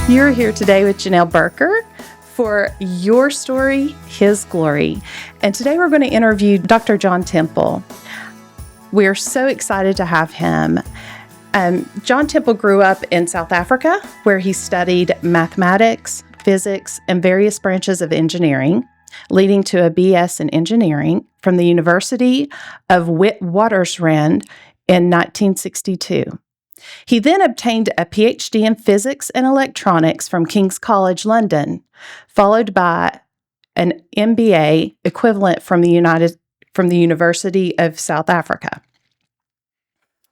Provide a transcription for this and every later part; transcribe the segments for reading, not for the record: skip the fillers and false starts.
You're here today with Janelle Berker for Your Story, His Glory. And today we're going to interview Dr. John Temple. We're so excited to have him. John Temple grew up in South Africa, where he studied mathematics, physics, and various branches of engineering, leading to a BS in engineering from the University of Witwatersrand in 1962. He then obtained a PhD in physics and electronics from King's College London, followed by an MBA equivalent from the University of South Africa.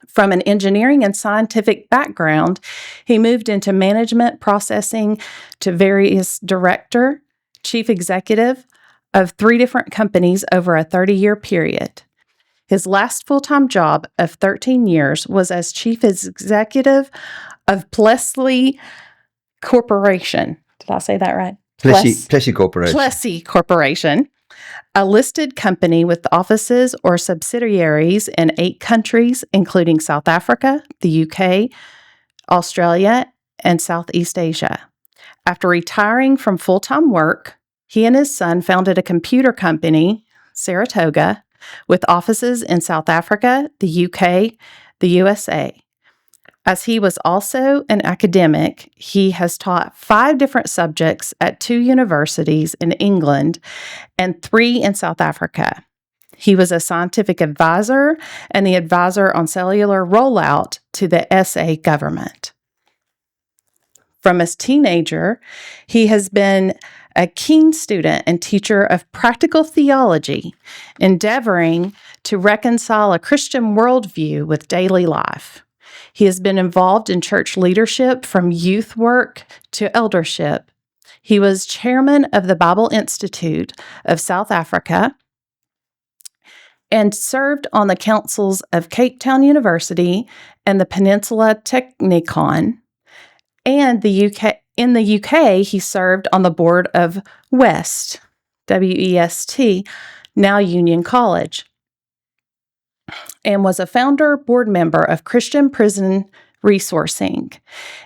From an engineering and scientific background, he moved into management processing to various director, chief executive of 3 different companies over a 30-year period. His last full-time job of 13 years was as chief executive of Plessey Corporation. Did I say that right? Plessey Corporation. Plessey Corporation, a listed company with offices or subsidiaries in 8 countries, including South Africa, the UK, Australia, and Southeast Asia. After retiring from full-time work, he and his son founded a computer company, Saratoga, with offices in South Africa, the UK, the USA. As he was also an academic, he has taught 5 different subjects at 2 universities in England and 3 in South Africa. He was a scientific advisor and the advisor on cellular rollout to the SA government. From his teenager, he has been a keen student and teacher of practical theology, endeavoring to reconcile a Christian worldview with daily life. He has been involved in church leadership from youth work to eldership. He was chairman of the Bible Institute of South Africa and served on the councils of Cape Town University and the Peninsula Technikon. And in the UK, he served on the board of WEST, W-E-S-T, now Union College, and was a founder board member of Christian Prison Resourcing.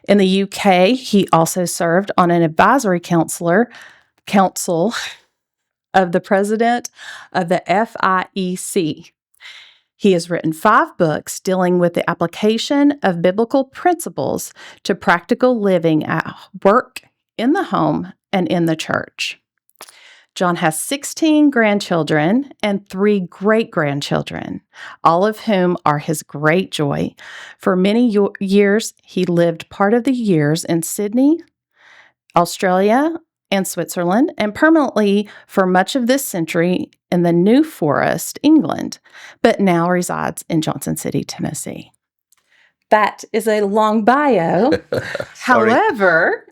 In the UK, he also served on an advisory council of the president of the FIEC. He has written 5 books dealing with the application of biblical principles to practical living at work, in the home, and in the church. John has 16 grandchildren and 3 great-grandchildren, all of whom are his great joy. For many years, he lived part of the years in Sydney, Australia, and Switzerland, and permanently for much of this century in the New Forest, England, but now resides in Johnson City, Tennessee. That is a long bio. However,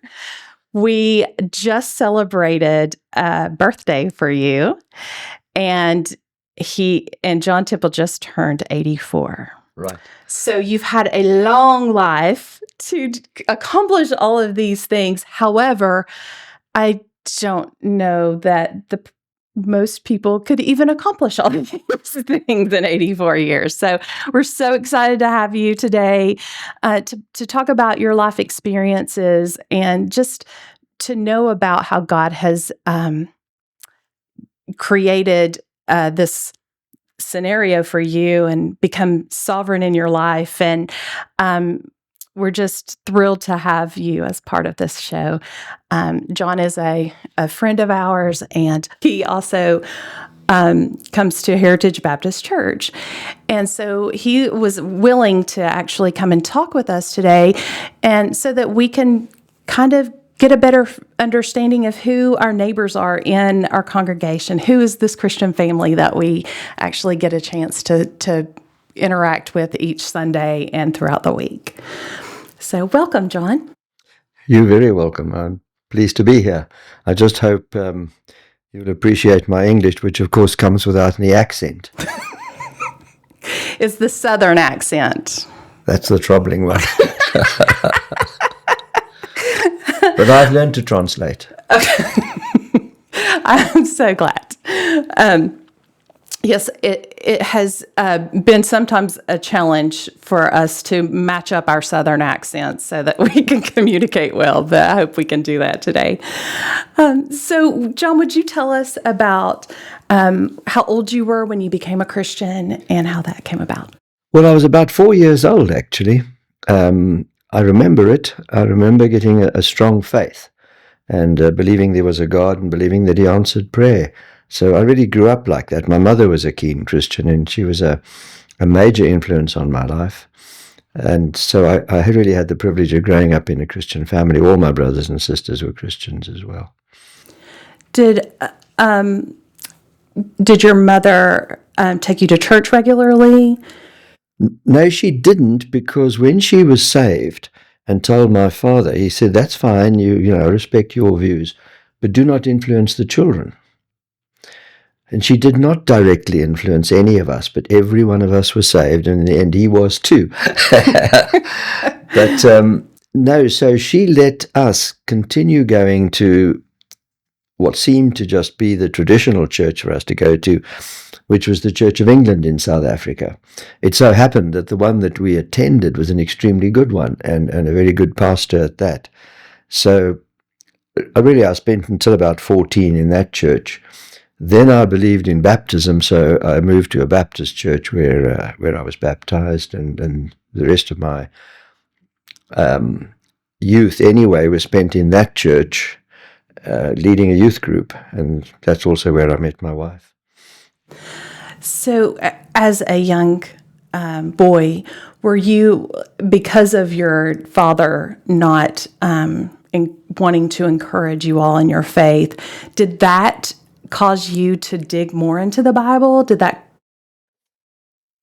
we just celebrated a birthday for you, and John Temple just turned 84. Right. So you've had a long life to accomplish all of these things. However, I don't know that most people could even accomplish all of these things in 84 years. So we're so excited to have you today to talk about your life experiences and just to know about how God has created this scenario for you and become sovereign in your life. And we're just thrilled to have you as part of this show. John is a friend of ours, and he also comes to Heritage Baptist Church. And so he was willing to actually come and talk with us today, and so that we can kind of get a better understanding of who our neighbors are in our congregation. Who is this Christian family that we actually get a chance to interact with each Sunday and throughout the week? So welcome, John. You're very welcome. I'm pleased to be here. I just hope you'll appreciate my English, which of course comes without any accent. It's the Southern accent. That's the troubling one. But I've learned to translate. Okay. I'm so glad. Yes, it has been sometimes a challenge for us to match up our Southern accents so that we can communicate well, but I hope we can do that today. So, John, would you tell us about how old you were when you became a Christian and how that came about? Well, I was about 4 years old, actually. I remember it. I remember getting a strong faith and believing there was a God and believing that he answered prayer. So I really grew up like that. My mother was a keen Christian, and she was a major influence on my life. And so I really had the privilege of growing up in a Christian family. All my brothers and sisters were Christians as well. Did your mother take you to church regularly? No, she didn't, because when she was saved and told my father, he said, "That's fine, I respect your views, but do not influence the children." And she did not directly influence any of us, but every one of us was saved, and in the end he was too. But no, so she let us continue going to what seemed to just be the traditional church for us to go to, which was the Church of England in South Africa. It so happened that the one that we attended was an extremely good one, and a very good pastor at that. So I spent until about 14 in that church. Then I believed in baptism, so I moved to a Baptist church where I was baptized, and the rest of my youth anyway was spent in that church, leading a youth group, and that's also where I met my wife. So, as a young boy, were you, because of your father not wanting to encourage you all in your faith, did that cause you to dig more into the Bible? Did that?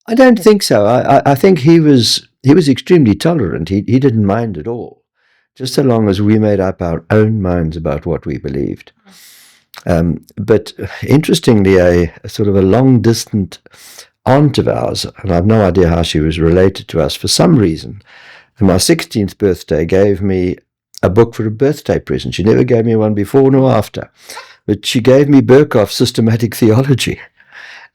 I don't think so. I think he was extremely tolerant. He didn't mind at all, just so long as we made up our own minds about what we believed. But interestingly, a sort of a long-distant aunt of ours, and I've no idea how she was related to us, for some reason, on my 16th birthday gave me a book for a birthday present. She never gave me one before nor after, but she gave me Berkhof's Systematic Theology,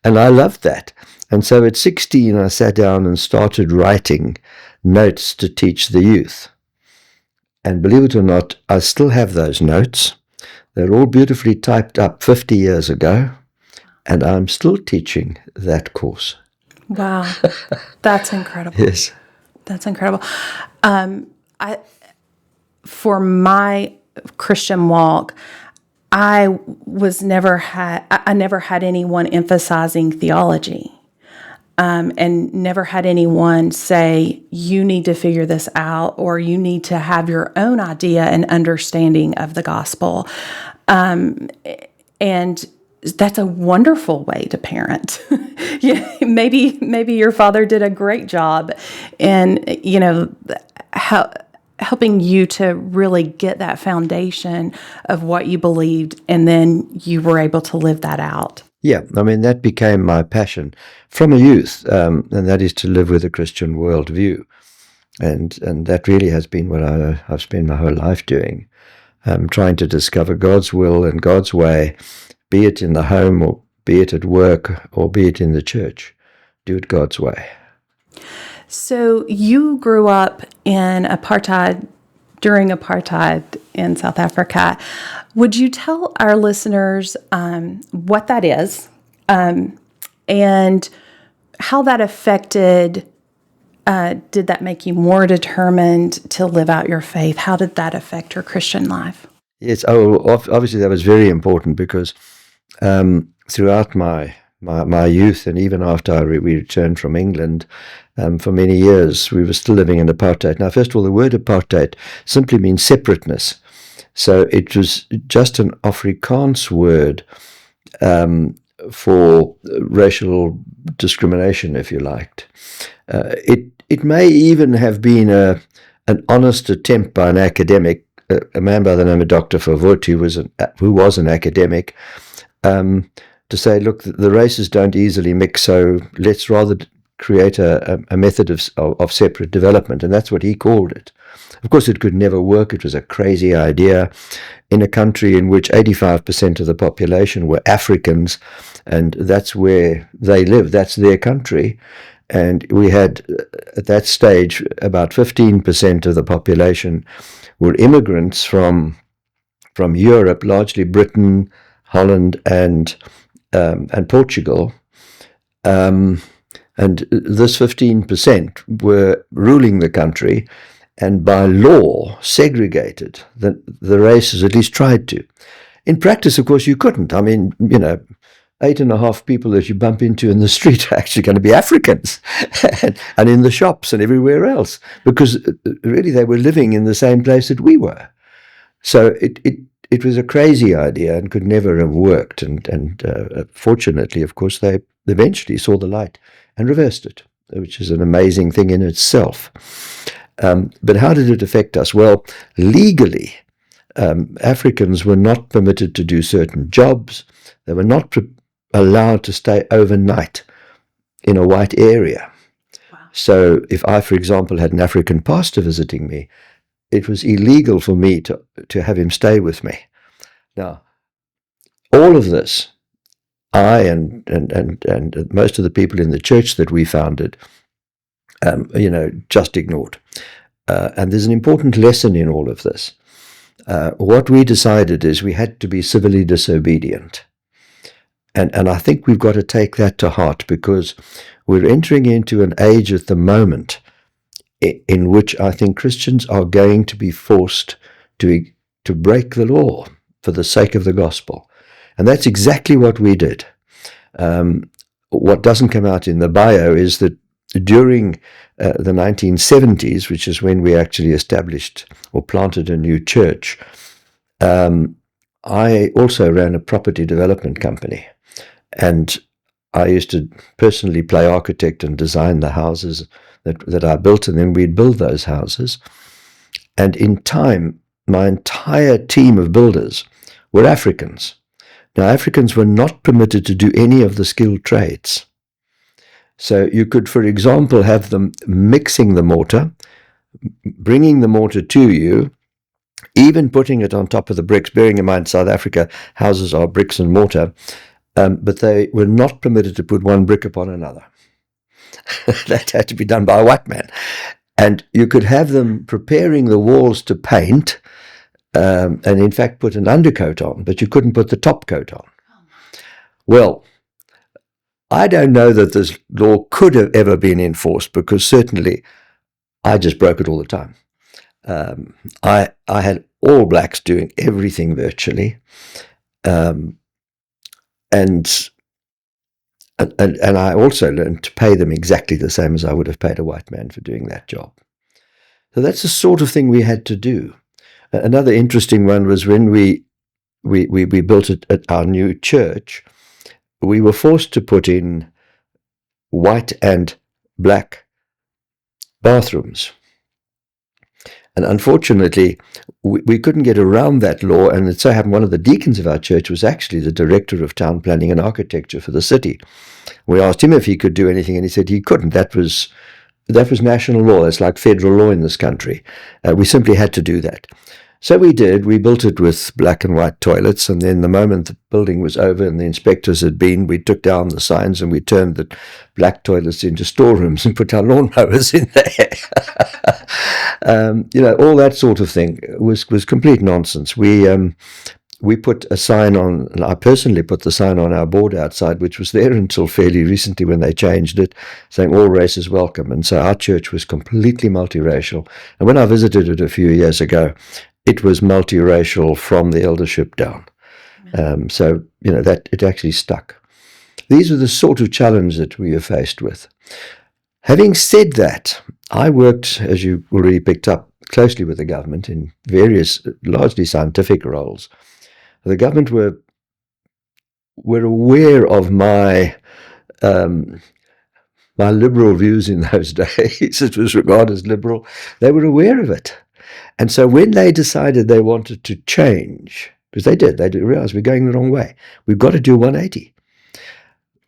and I loved that. And so at 16, I sat down and started writing notes to teach the youth. And believe it or not, I still have those notes. They're all beautifully typed up 50 years ago, and I'm still teaching that course. Wow, that's incredible. Yes. That's incredible. For my Christian walk, I never had anyone emphasizing theology, and never had anyone say, you need to figure this out, or you need to have your own idea and understanding of the gospel. And that's a wonderful way to parent. Yeah, maybe your father did a great job in, helping you to really get that foundation of what you believed, and then you were able to live that out. Yeah, I mean, that became my passion from a youth, and that is to live with a Christian worldview. And that really has been what I've spent my whole life doing, trying to discover God's will and God's way, be it in the home, or be it at work, or be it in the church. Do it God's way. So you grew up during apartheid in South Africa. Would you tell our listeners what that is, and how that affected, did that make you more determined to live out your faith? How did that affect your Christian life? Yes, obviously that was very important, because throughout my youth, and even after we returned from England, for many years we were still living in apartheid. Now, first of all, the word apartheid simply means separateness. So it was just an Afrikaans word for racial discrimination, if you liked. It may even have been an honest attempt by an academic, a man by the name of Dr. Verwoerd, who was an academic, to say, look, the races don't easily mix, so let's rather create a method of separate development, and that's what he called it. Of course, it could never work. It was a crazy idea in a country in which 85% of the population were Africans, and that's where they live. That's their country. And we had, at that stage, about 15% of the population were immigrants from Europe, largely Britain, Holland, and Portugal. And this 15% were ruling the country, and by law segregated the races, at least tried to. In practice, of course, you couldn't. I mean, 8.5 people that you bump into in the street are actually going to be Africans, and in the shops and everywhere else, because really they were living in the same place that we were. So it was a crazy idea and could never have worked. And fortunately, of course, they eventually saw the light and reversed it, which is an amazing thing in itself. But how did it affect us? Well, legally, Africans were not permitted to do certain jobs. They were not allowed to stay overnight in a white area. Wow. So if I, for example, had an African pastor visiting me, it was illegal for me to have him stay with me. Now, all of this, I and most of the people in the church that we founded, just ignored. And there's an important lesson in all of this. What we decided is we had to be civilly disobedient. And I think we've got to take that to heart, because we're entering into an age at the moment in which I think Christians are going to be forced to break the law for the sake of the gospel. And that's exactly what we did. What doesn't come out in the bio is that during the 1970s, which is when we actually established or planted a new church, I also ran a property development company. And I used to personally play architect and design the houses that I built, and then we'd build those houses. And in time, my entire team of builders were Africans. Now, Africans were not permitted to do any of the skilled trades. So you could, for example, have them mixing the mortar, bringing the mortar to you, even putting it on top of the bricks. Bearing in mind, South Africa, houses are bricks and mortar, but they were not permitted to put one brick upon another. That had to be done by a white man. And you could have them preparing the walls to paint, and in fact put an undercoat on, but you couldn't put the top coat on. Well, I don't know that this law could have ever been enforced, because certainly I just broke it all the time. I had all blacks doing everything virtually, and I also learned to pay them exactly the same as I would have paid a white man for doing that job. So that's the sort of thing we had to do. Another interesting one was when we built it at our new church. We were forced to put in white and black bathrooms. And unfortunately, we couldn't get around that law, and it so happened one of the deacons of our church was actually the director of town planning and architecture for the city. We asked him if he could do anything, and he said he couldn't. That was national law. It's like federal law in this country. We simply had to do that. So we did. We built it with black and white toilets, and then the moment the building was over and the inspectors had been, we took down the signs and we turned the black toilets into storerooms and put our lawnmowers in there. All that sort of thing was complete nonsense. We put a sign on, and I personally put the sign on our board outside, which was there until fairly recently when they changed it, saying all races welcome. And so our church was completely multiracial. And when I visited it a few years ago, it was multiracial from the eldership down. So that it actually stuck. These are the sort of challenges that we are faced with. Having said that, I worked, as you already picked up, closely with the government in various largely scientific roles. The government were aware of my liberal views in those days. It was regarded as liberal. They were aware of it. And so when they decided they wanted to change, because they did realize we're going the wrong way, we've got to do 180.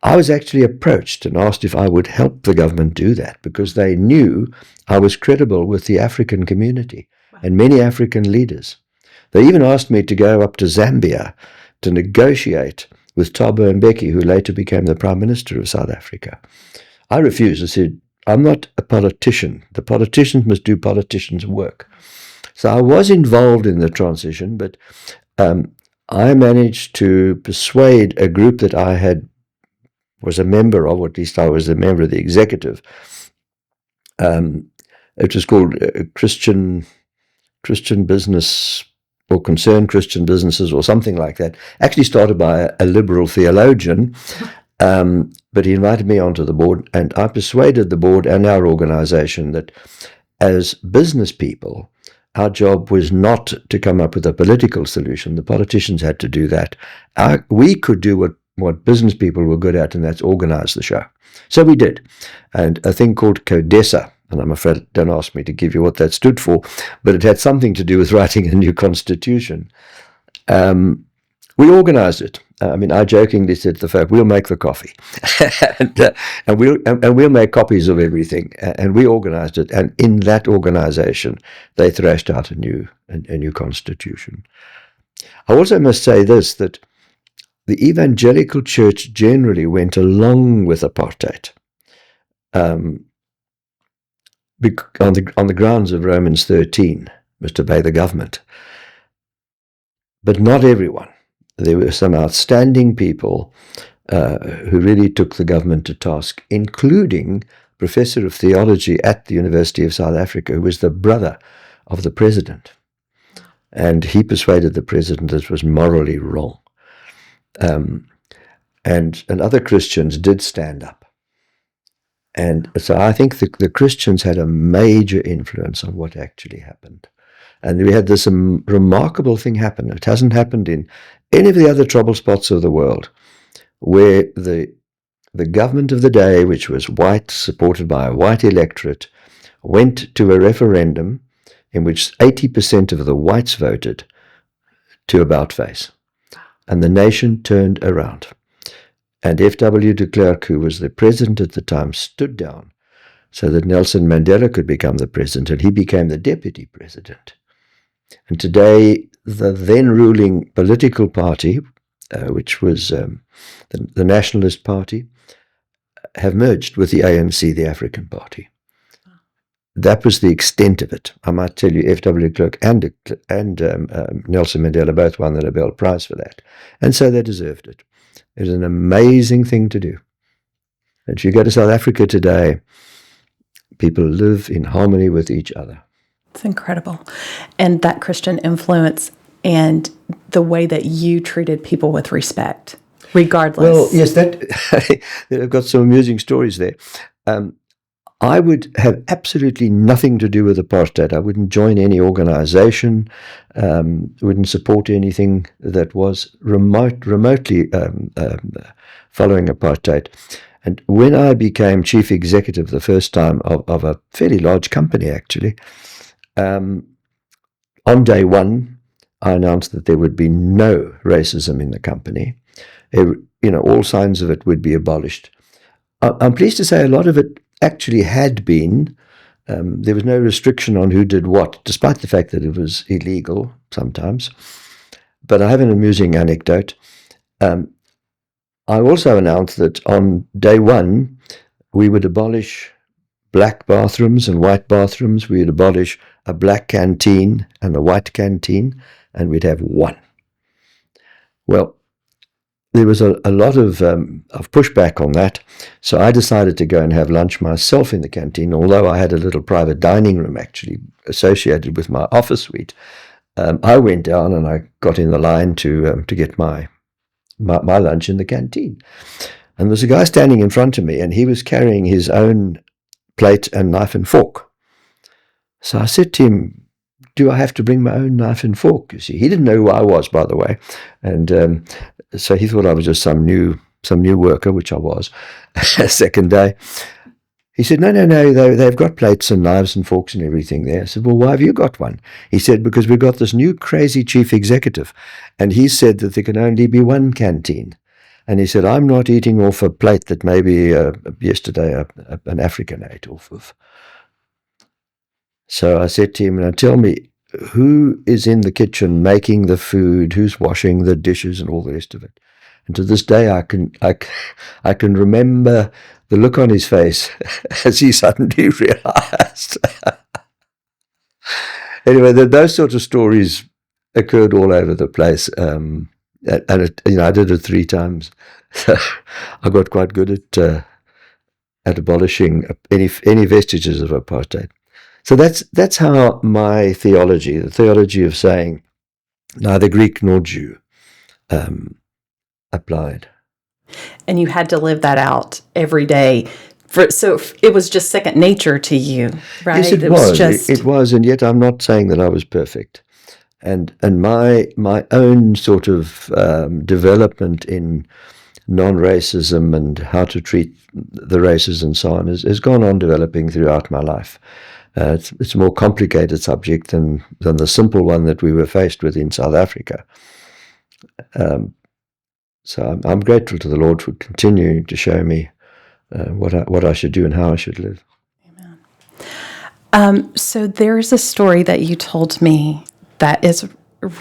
I was actually approached and asked if I would help the government do that, because they knew I was credible with the African community and many African leaders. They even asked me to go up to Zambia to negotiate with Thabo Mbeki, who later became the Prime Minister of South Africa. I refused. I said, I'm not a politician. The politicians must do politicians' work. So I was involved in the transition, but I managed to persuade a group that I was a member of, or at least I was a member of the executive. It was called Christian Business, or Concerned Christian Businesses, or something like that. Actually started by a liberal theologian, but he invited me onto the board, and I persuaded the board and our organization that as business people, our job was not to come up with a political solution. The politicians had to do that. We could do what business people were good at, and that's organize the show. So we did. And a thing called CODESA, and I'm afraid, don't ask me to give you what that stood for, but it had something to do with writing a new constitution. We organized it. I jokingly said to the folk, we'll make the coffee, and we'll make copies of everything. And we organized it. And in that organization, they thrashed out a new constitution. I also must say this, that the evangelical church generally went along with apartheid on the grounds of Romans 13, must obey the government. But not everyone. There were some outstanding people who really took the government to task, including Professor of Theology at the University of South Africa, who was the brother of the president. And he persuaded the president that it was morally wrong. And other Christians did stand up. And so I think the Christians had a major influence on what actually happened. And we had this remarkable thing happen. It hasn't happened in any of the other trouble spots of the world, where the government of the day, which was white, supported by a white electorate, went to a referendum in which 80% of the whites voted to about face. And the nation turned around. And F.W. de Klerk, who was the president at the time, stood down so that Nelson Mandela could become the president, and he became the deputy president. And today, the then ruling political party, which was the Nationalist Party, have merged with the ANC, the African Party. That was the extent of it. I might tell you, F.W. de Klerk and Nelson Mandela both won the Nobel Prize for that. And so they deserved it. It was an amazing thing to do. And if you go to South Africa today, people live in harmony with each other. It's incredible. And that Christian influence and the way that you treated people with respect, regardless. Well, yes, I've got some amusing stories there. I would have absolutely nothing to do with apartheid. I wouldn't join any organization, wouldn't support anything that was remotely following apartheid. And when I became chief executive the first time of a fairly large company, actually, on day one, I announced that there would be no racism in the company. All signs of it would be abolished. I'm pleased to say a lot of it actually had been. There was no restriction on who did what, despite the fact that it was illegal sometimes. But I have an amusing anecdote. I also announced that on day one, we would abolish black bathrooms and white bathrooms. We would abolish a black canteen and a white canteen, and we'd have one. Well, there was a lot of pushback on that, so I decided to go and have lunch myself in the canteen, although I had a little private dining room actually associated with my office suite. I went down and I got in the line to get my lunch in the canteen. And there was a guy standing in front of me, and he was carrying his own plate and knife and fork. So I said to him, do I have to bring my own knife and fork? You see, he didn't know who I was, by the way, and so he thought I was just some new worker, which I was. Second day, he said, no, they've got plates and knives and forks and everything there. I said, well, why have you got one? He said, because we've got this new crazy chief executive, and he said that there can only be one canteen. And he said, I'm not eating off a plate that maybe yesterday an African ate off of. So I said to him, now tell me, who is in the kitchen making the food, who's washing the dishes and all the rest of it? And to this day, I can remember the look on his face as he suddenly realized. Anyway, those sort of stories occurred all over the place. And I did it 3 times. So I got quite good at abolishing any vestiges of apartheid. So that's how my theology, the theology of saying neither Greek nor Jew, applied. And you had to live that out every day. So it was just second nature to you, right? Yes, it was. It was, and yet I'm not saying that I was perfect. And my own sort of development in non-racism and how to treat the races and so on has gone on developing throughout my life. It's a more complicated subject than the simple one that we were faced with in South Africa. So I'm grateful to the Lord for continuing to show me what I should do and how I should live. Amen. So there's a story that you told me that is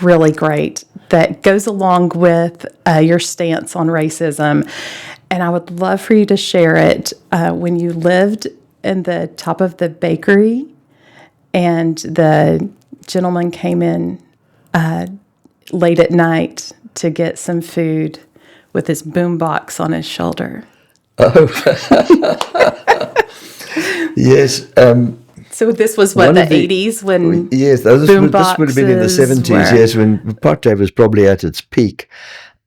really great, that goes along with your stance on racism. And I would love for you to share it. When you lived in the top of the bakery and the gentleman came in late at night to get some food with his boombox on his shoulder. Oh, yes. So this was what, the 80s when yes, this would have been in the 70s. Yes, when apartheid was probably at its peak.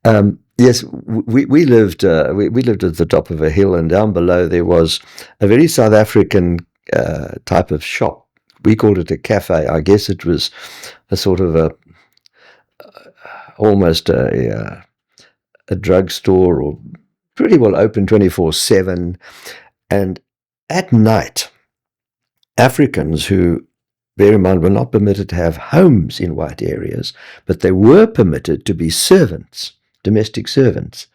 Yes, we lived at the top of a hill, and down below there was a very South African type of shop. We called it a cafe. I guess it was a sort of almost a drugstore, or pretty well open 24/7. And at night, Africans who, bear in mind, were not permitted to have homes in white areas, but they were permitted to be servants, domestic servants,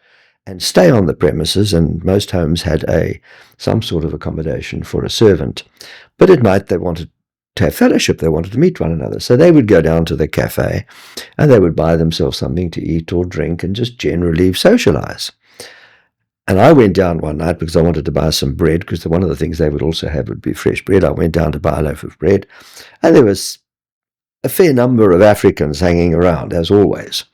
and stay on the premises, and most homes had some sort of accommodation for a servant. But at night they wanted to have fellowship, they wanted to meet one another. So they would go down to the cafe and they would buy themselves something to eat or drink and just generally socialize. And I went down one night because I wanted to buy some bread, because one of the things they would also have would be fresh bread. I went down to buy a loaf of bread, and there was a fair number of Africans hanging around, as always.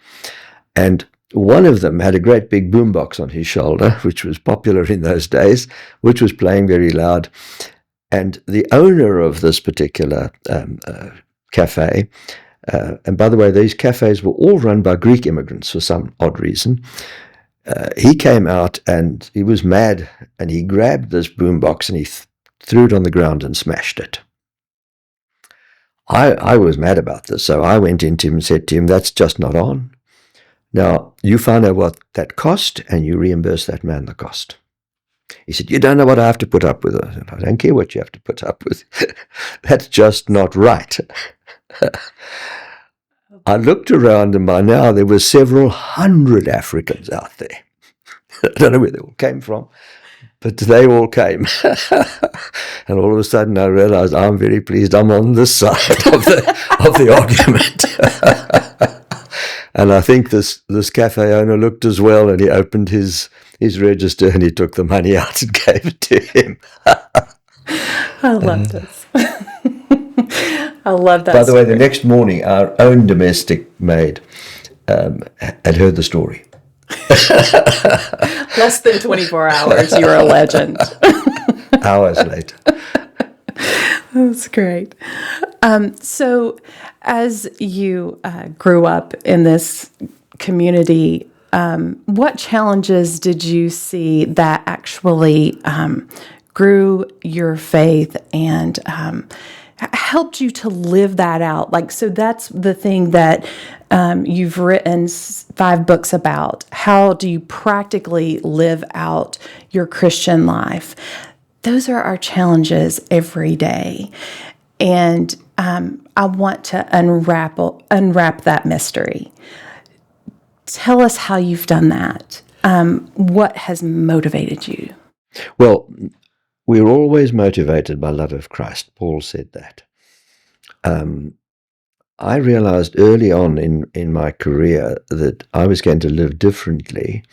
And one of them had a great big boombox on his shoulder, which was popular in those days, which was playing very loud. And the owner of this particular cafe, and by the way, these cafes were all run by Greek immigrants for some odd reason, he came out and he was mad, and he grabbed this boombox and he threw it on the ground and smashed it. I was mad about this, so I went into him and said to him, that's just not on. Now, you find out what that cost and you reimburse that man the cost. He said, you don't know what I have to put up with. I said, I don't care what you have to put up with. That's just not right. I looked around, and by now there were several hundred Africans out there. I don't know where they all came from, but they all came. And all of a sudden I realized I'm very pleased I'm on this side of the argument. And I think this cafe owner looked as well, and he opened his register and he took the money out and gave it to him. I love this. I love that. By the way, the next morning, our own domestic maid had heard the story. Less than 24 hours, you're a legend. Hours later. That's great. So as you grew up in this community, what challenges did you see that actually grew your faith and helped you to live that out? Like, so that's the thing that you've written 5 books about. How do you practically live out your Christian life? Those are our challenges every day. And I want to unwrap that mystery. Tell us how you've done that. What has motivated you? Well, we're always motivated by love of Christ. Paul said that. I realized early on in my career that I was going to live differently,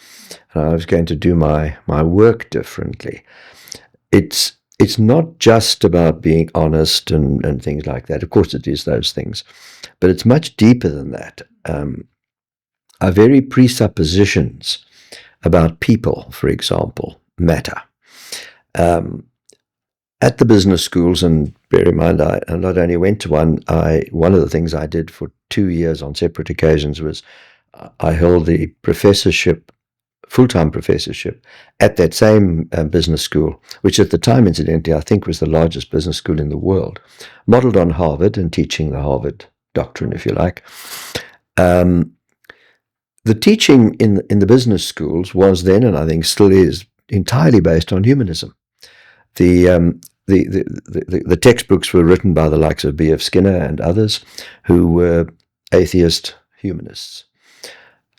and I was going to do my work differently. It's not just about being honest and things like that. Of course, it is those things, but it's much deeper than that. Our very presuppositions about people, for example, matter. At the business schools, and bear in mind, I not only went to one of the things I did for 2 years on separate occasions was I held the professorship, full-time professorship, at that same business school, which at the time, incidentally, I think was the largest business school in the world, modeled on Harvard and teaching the Harvard doctrine, if you like. The teaching in the business schools was then, and I think still is, entirely based on humanism. The textbooks were written by the likes of B.F. Skinner and others who were atheist humanists.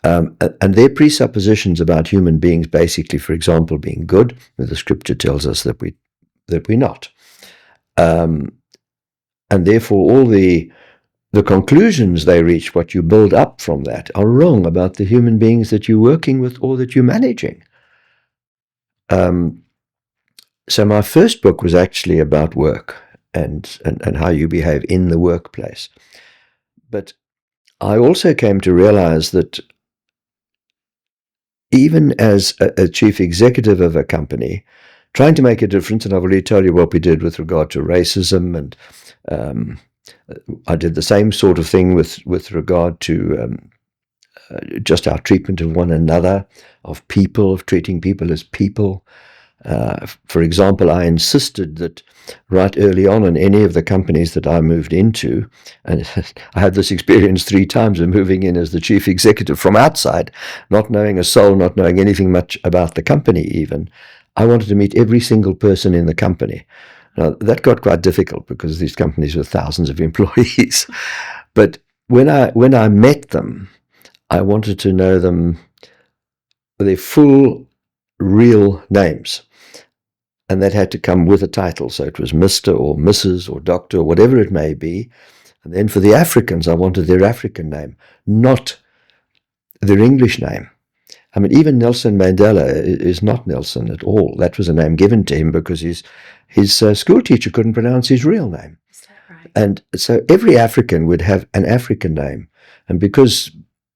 And their presuppositions about human beings, basically, for example, being good, the scripture tells us that we're not. And therefore, all the conclusions they reach, what you build up from that, are wrong about the human beings that you're working with or that you're managing. So my first book was actually about work and how you behave in the workplace. But I also came to realize that even as a chief executive of a company, trying to make a difference, and I've already told you what we did with regard to racism, and I did the same sort of thing with regard to just our treatment of one another, of people, of treating people as people. For example, I insisted that right early on in any of the companies that I moved into, and I had this experience 3 times of moving in as the chief executive from outside, not knowing a soul, not knowing anything much about the company even, I wanted to meet every single person in the company. Now, that got quite difficult because these companies were thousands of employees. But when I met them, I wanted to know them, their full, real names. And that had to come with a title. So it was Mr. or Mrs. or Doctor, or whatever it may be. And then for the Africans, I wanted their African name, not their English name. I mean, even Nelson Mandela is not Nelson at all. That was a name given to him because his school teacher couldn't pronounce his real name. Is that right? And so every African would have an African name. And because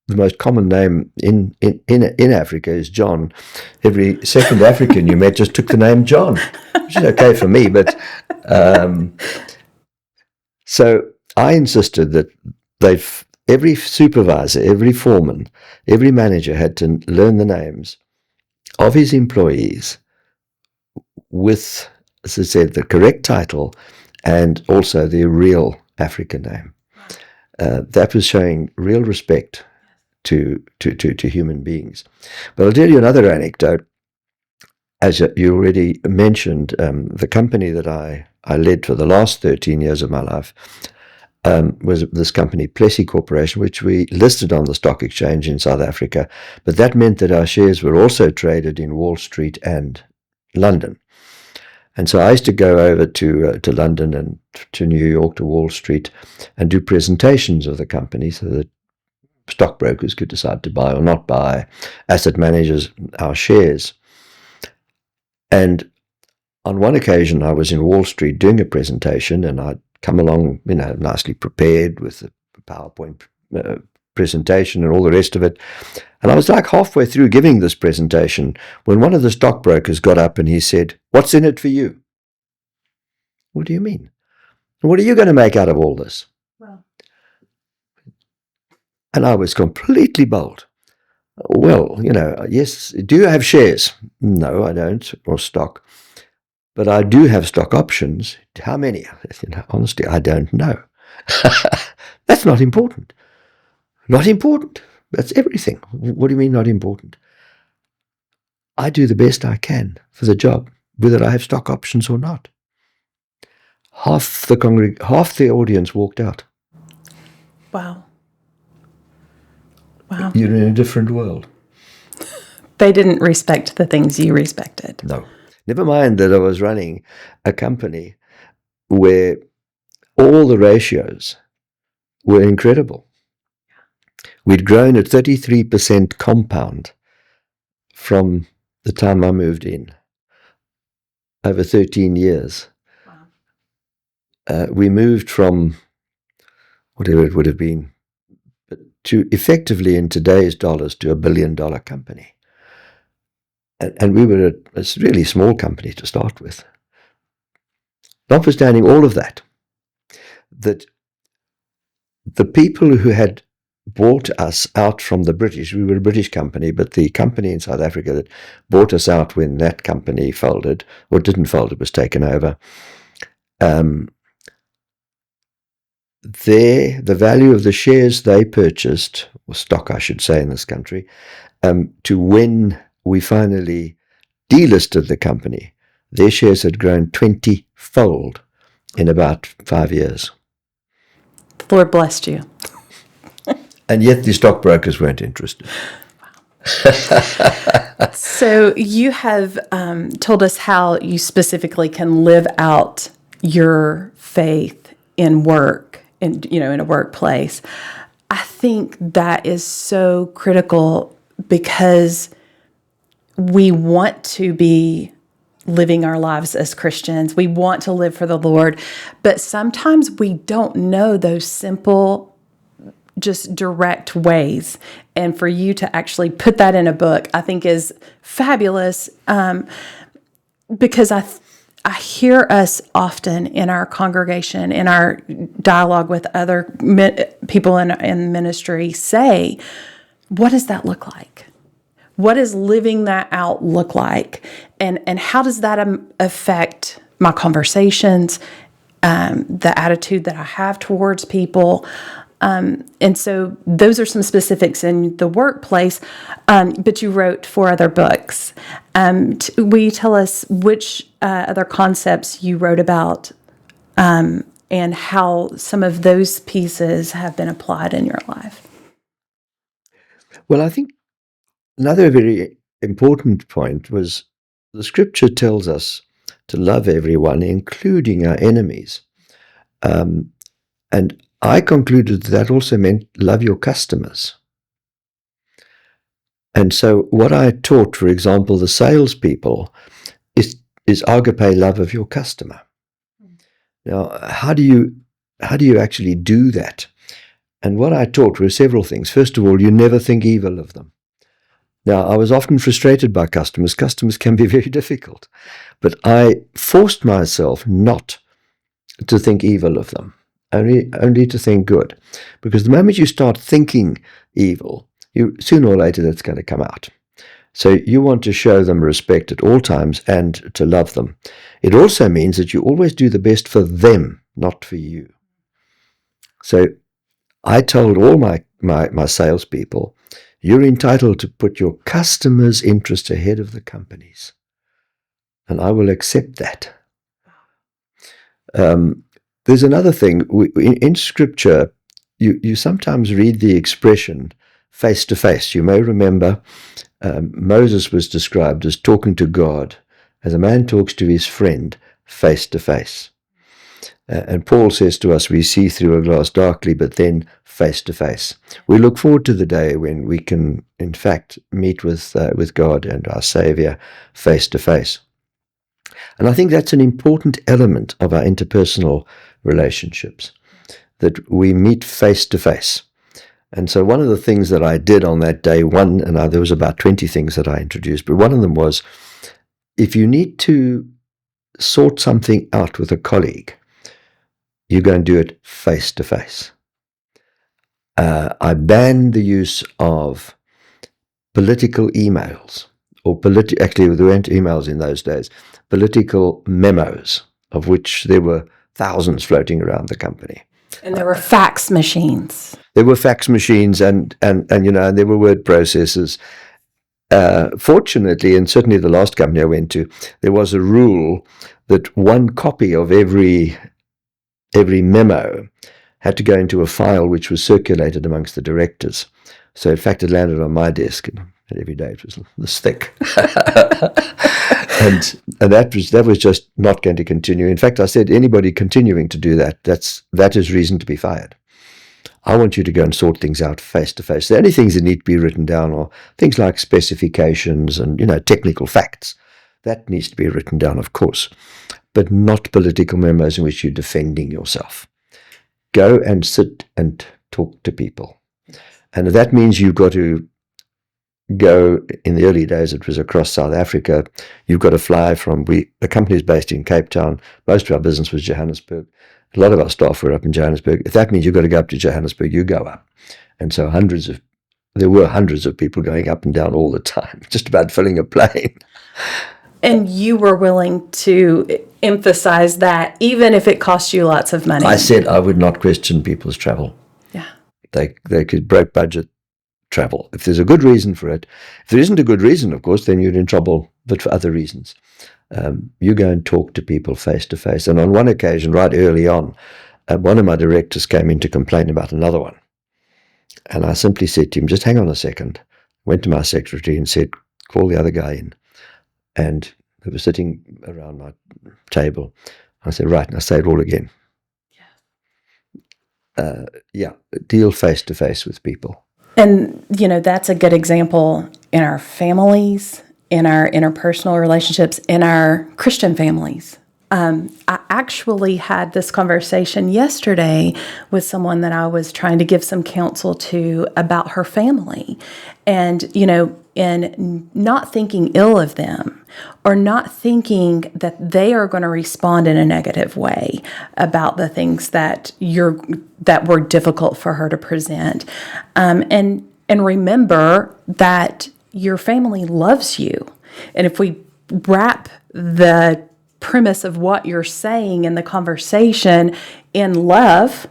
the most common name in Africa is John, every second African you met just took the name John, which is okay for me. But so I insisted that every supervisor, every foreman, every manager had to learn the names of his employees with, as I said, the correct title and also their real African name. That was showing real respect to human beings. But I'll tell you another anecdote. As you already mentioned, the company that I led for the last 13 years of my life was this company, Plessy Corporation, which we listed on the stock exchange in South Africa. But that meant that our shares were also traded in Wall Street and London. And so I used to go over to London and to New York, to Wall Street, and do presentations of the company so that stockbrokers could decide to buy or not buy, asset managers, our shares. And on one occasion, I was in Wall Street doing a presentation, and I'd come along, nicely prepared with a PowerPoint presentation and all the rest of it. And I was like halfway through giving this presentation when one of the stockbrokers got up and he said, "What's in it for you?" What do you mean? What are you going to make out of all this? Well, and I was completely bold. Well, yes, do you have shares? No, I don't, or stock. But I do have stock options. How many? Honestly, I don't know. That's not important. Not important. That's everything. What do you mean not important? I do the best I can for the job, whether I have stock options or not. Half the audience walked out. wow. Wow. You're in a different world. They didn't respect the things you respected. No. Never mind that I was running a company where all the ratios were incredible. We'd grown at 33% compound from the time I moved in, over 13 years. Wow. We moved from whatever it would have been, but to effectively in today's dollars to $1 billion company. And we were a really small company to start with. Notwithstanding all of that, that the people who had bought us out from the British, we were a British company, but the company in South Africa that bought us out when that company folded, or didn't fold, it was taken over, the value of the shares they purchased, or stock I should say in this country, to when we finally delisted the company, their shares had grown 20-fold in about 5 years. The Lord blessed you. And yet the stockbrokers weren't interested. So you have told us how you specifically can live out your faith in work, in a workplace. I think that is so critical because we want to be living our lives as Christians. We want to live for the Lord, but sometimes we don't know those simple, just direct ways. And for you to actually put that in a book, I think is fabulous, because I hear us often in our congregation, in our dialogue with other people in ministry say, what does that look like? What does living that out look like? And how does that affect my conversations, the attitude that I have towards people? And so those are some specifics in the workplace, but you wrote 4 other books. Will you tell us which other concepts you wrote about, and how some of those pieces have been applied in your life? Well, I think another very important point was the scripture tells us to love everyone, including our enemies. And I concluded that also meant love your customers. And so what I taught, for example, the salespeople is agape love of your customer. Now, how do you actually do that? And what I taught were several things. First of all, you never think evil of them. Now, I was often frustrated by customers. Customers can be very difficult. But I forced myself not to think evil of them, only to think good. Because the moment you start thinking evil, sooner or later that's going to come out. So you want to show them respect at all times and to love them. It also means that you always do the best for them, not for you. So I told all my salespeople, you're entitled to put your customers' interests ahead of the company's. And I will accept that. There's another thing. In Scripture, you sometimes read the expression face to face. You may remember Moses was described as talking to God as a man talks to his friend face to face. And Paul says to us, we see through a glass darkly, but then face to face. We look forward to the day when we can, in fact, meet with God and our Savior face to face. And I think that's an important element of our interpersonal relationships, that we meet face to face. And so one of the things that I did on that day, there was about 20 things that I introduced, but one of them was, if you need to sort something out with a colleague, you go and do it face to face. I banned the use of political emails, actually there weren't emails in those days, political memos, of which there were thousands floating around the company. And there were fax machines. There were fax machines and there were word processors. Fortunately, and certainly the last company I went to, there was a rule that one copy of every memo had to go into a file which was circulated amongst the directors. So in fact, it landed on my desk, and every day it was this thick. and that was just not going to continue. In fact, I said, anybody continuing to do that is reason to be fired. I want you to go and sort things out face to face. The only things that need to be written down are things like specifications and, technical facts. That needs to be written down, of course, but not political memos in which you're defending yourself. Go and sit and talk to people. And that means you've got to go, in the early days it was across South Africa, you've got to fly from, the company is based in Cape Town, most of our business was Johannesburg, a lot of our staff were up in Johannesburg. If that means you've got to go up to Johannesburg, you go up. And so there were hundreds of people going up and down all the time, just about filling a plane. And you were willing to emphasize that, even if it cost you lots of money. I said I would not question people's travel. Yeah. They could break budget travel. If there's a good reason for it. If there isn't a good reason, of course, then you're in trouble, but for other reasons. You go and talk to people face to face. And on one occasion, right early on, one of my directors came in to complain about another one. And I simply said to him, just hang on a second. Went to my secretary and said, call the other guy in. And they were sitting around my table. I said, right, and I say it all again. Deal face to face with people. And, that's a good example in our families, in our interpersonal relationships, in our Christian families. I actually had this conversation yesterday with someone that I was trying to give some counsel to about her family. And, in not thinking ill of them or not thinking that they are going to respond in a negative way about the things that were difficult for her to present. And remember that your family loves you. And if we wrap the premise of what you're saying in the conversation in love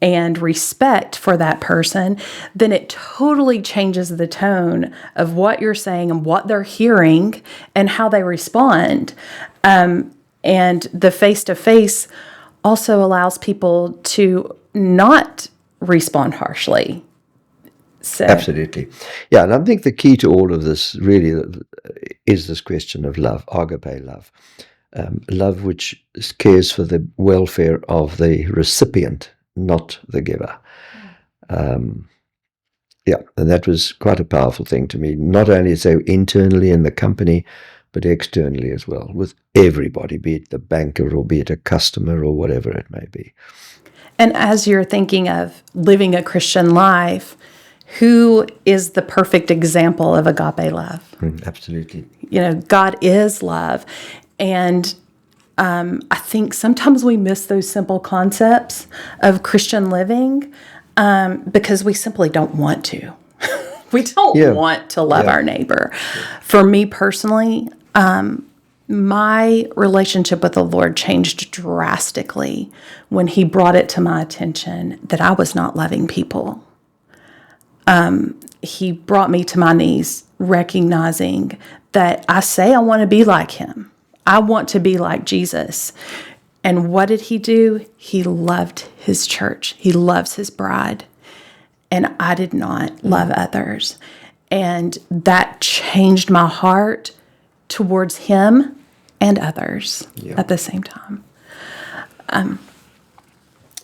and respect for that person, then it totally changes the tone of what you're saying and what they're hearing and how they respond. And the face-to-face also allows people to not respond harshly. So. Absolutely. Yeah, and I think the key to all of this really is this question of love, agape love. Love which cares for the welfare of the recipient, not the giver. And that was quite a powerful thing to me, not only so internally in the company, but externally as well, with everybody, be it the banker or be it a customer or whatever it may be. And as you're thinking of living a Christian life, who is the perfect example of agape love? Absolutely. God is love. And I think sometimes we miss those simple concepts of Christian living because we simply don't want to. We don't want to love our neighbor. For me personally, my relationship with the Lord changed drastically when He brought it to my attention that I was not loving people. He brought me to my knees, recognizing that I say I want to be like Him. I want to be like Jesus. And what did He do? He loved His church. He loves His bride. And I did not love others. And that changed my heart towards Him and others at the same time.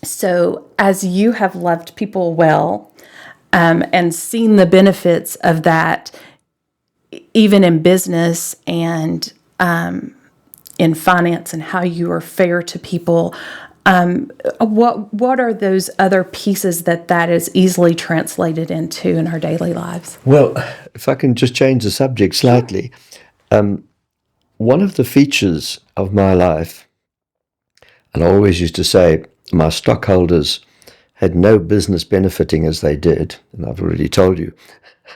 So as you have loved people well, and seen the benefits of that, even in business and in finance and how you are fair to people, what are those other pieces that is easily translated into in our daily lives? Well, if I can just change the subject slightly, one of the features of my life, and I always used to say my stockholders had no business benefiting as they did, and I've already told you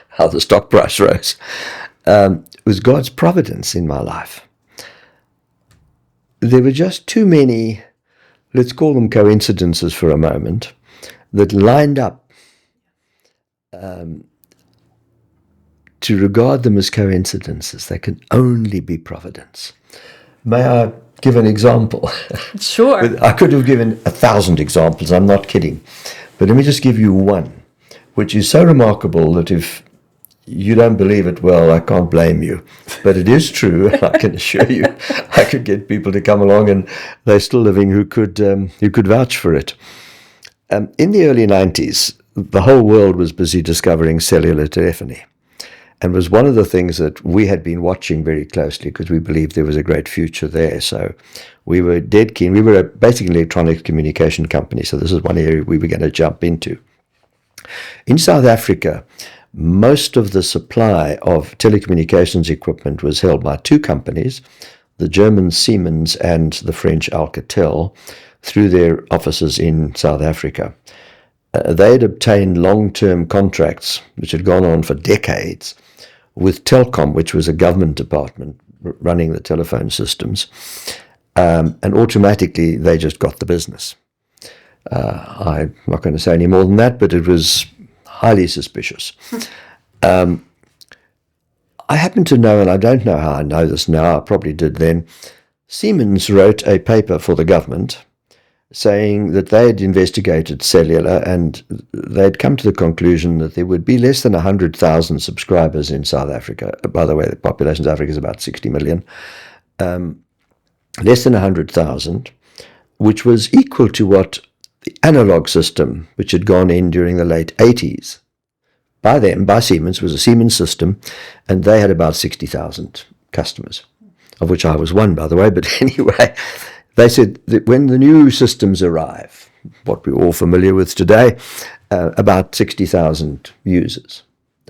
how the stock price rose, was God's providence in my life. There were just too many, let's call them coincidences for a moment, that lined up to regard them as coincidences. They can only be providence. May I give an example. Sure. I could have given 1,000 examples, I'm not kidding. But let me just give you one, which is so remarkable that if you don't believe it, well, I can't blame you. But it is true, and I can assure you, I could get people to come along and they're still living who could vouch for it. In the early 90s, the whole world was busy discovering cellular telephony, and was one of the things that we had been watching very closely because we believed there was a great future there. So we were dead keen. We were basically an electronic communication company, so this is one area we were going to jump into. In South Africa, most of the supply of telecommunications equipment was held by two companies, the German Siemens and the French Alcatel, through their offices in South Africa. They had obtained long-term contracts, which had gone on for decades, with Telkom, which was a government department running the telephone systems, and automatically they just got the business. I'm not going to say any more than that, but it was highly suspicious. I happen to know, and I don't know how I know this now, I probably did then, Siemens wrote a paper for the government saying that they had investigated cellular and they'd come to the conclusion that there would be less than 100,000 subscribers in South Africa. By the way, the population of South Africa is about 60 million. Less than 100,000, which was equal to what the analog system, which had gone in during the late 80s, by Siemens, was a Siemens system, and they had about 60,000 customers, of which I was one, by the way. But anyway, they said that when the new systems arrive, what we're all familiar with today, about 60,000 users.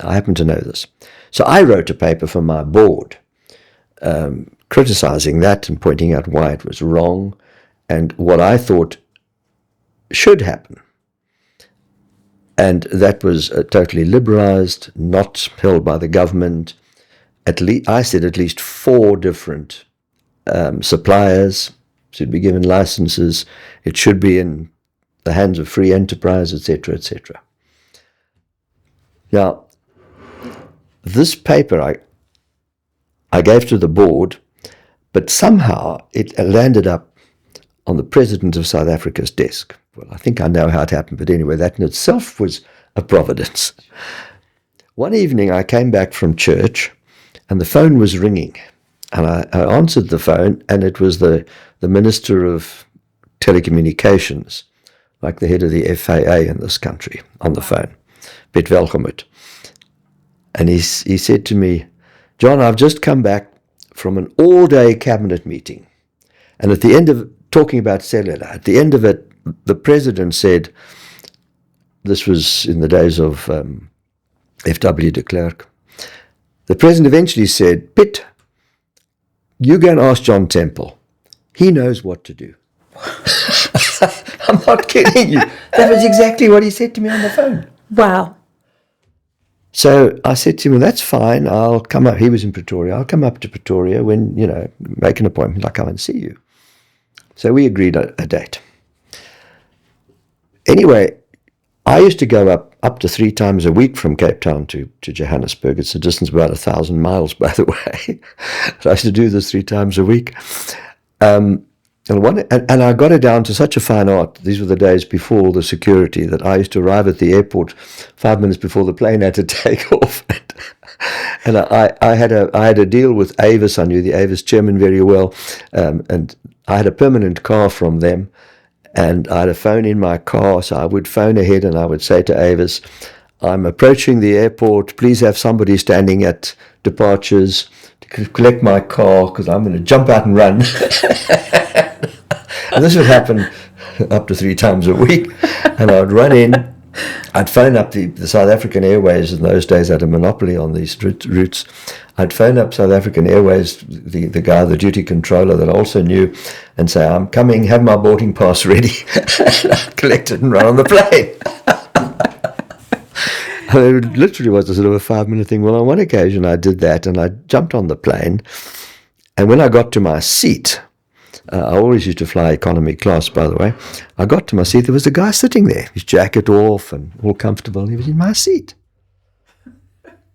I happen to know this. So I wrote a paper for my board criticizing that and pointing out why it was wrong and what I thought should happen. And that was totally liberalized, not held by the government. I said at least 4 different suppliers should be given licenses. It should be in the hands of free enterprise, etc., etc. Now, this paper I gave to the board, but somehow it landed up on the President of South Africa's desk. Well, I think I know how it happened, but anyway, that in itself was a providence. One evening I came back from church and the phone was ringing. And I answered the phone, and it was the Minister of Telecommunications, like the head of the FAA in this country, on the phone, Piet Welgemoot. And he said to me, "John, I've just come back from an all-day cabinet meeting. And at the end of talking about cellular, at the end of it, the President said," this was in the days of F.W. de Klerk, the President eventually said, "Piet, you go and ask John Temple. He knows what to do." I'm not kidding you. That was exactly what he said to me on the phone. Wow. So I said to him, "That's fine. I'll come up." He was in Pretoria. "I'll come up to Pretoria when, make an appointment. I'll come and see you." So we agreed a date. Anyway, I used to go up to 3 times a week from Cape Town to Johannesburg. It's a distance of about 1,000 miles, by the way. So I used to do this 3 times a week. And I got it down to such a fine art. These were the days before the security, that I used to arrive at the airport 5 minutes before the plane had to take off. And I had a deal with Avis. I knew the Avis chairman very well. And I had a permanent car from them. And I had a phone in my car, so I would phone ahead and I would say to Avis, "I'm approaching the airport. Please have somebody standing at departures to collect my car because I'm going to jump out and run." And this would happen up to 3 times a week. And I would run in. I'd phone up the South African Airways. In those days, had a monopoly on these routes. I'd phone up South African Airways, the guy, the duty controller that I also knew, and say, "I'm coming, have my boarding pass ready." And I'd collect it and run on the plane. And it literally was a sort of a 5-minute thing. Well, on one occasion I did that, and I jumped on the plane, and when I got to my seat, I always used to fly economy class, by the way. I got to my seat, there was a guy sitting there, his jacket off and all comfortable, and he was in my seat.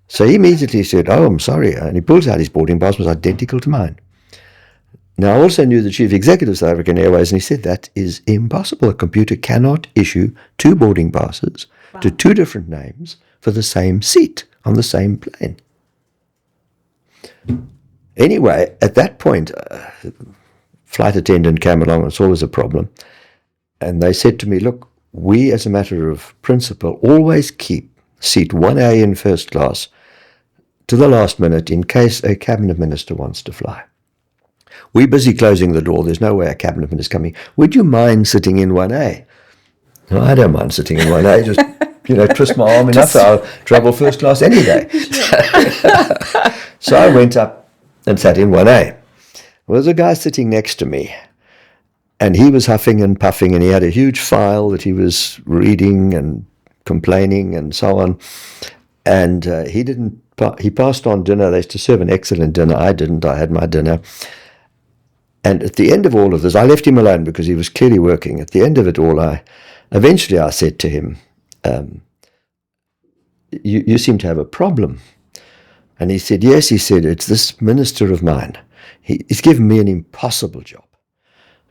So he immediately said, "Oh, I'm sorry," and he pulls out his boarding pass, was identical to mine. Now, I also knew the chief executive of South African Airways, and he said that is impossible. A computer cannot issue 2 boarding passes to 2 different names for the same seat on the same plane. Anyway, at that point, flight attendant came along and saw there was a problem. And they said to me, look, we as a matter of principle always keep seat 1A in first class to the last minute in case a cabinet minister wants to fly. We're busy closing the door. There's no way a cabinet minister's coming. Would you mind sitting in 1A? No, I don't mind sitting in 1A. Just, twist my arm enough. I'll travel first class any day. So I went up and sat in 1A. Well, there's a guy sitting next to me, and he was huffing and puffing, and he had a huge file that he was reading and complaining and so on. And he passed on dinner. They used to serve an excellent dinner. I didn't. I had my dinner. And at the end of all of this, I left him alone because he was clearly working. At the end of it all, eventually I said to him, you seem to have a problem. And he said, yes, he said, it's this minister of mine. He's given me an impossible job.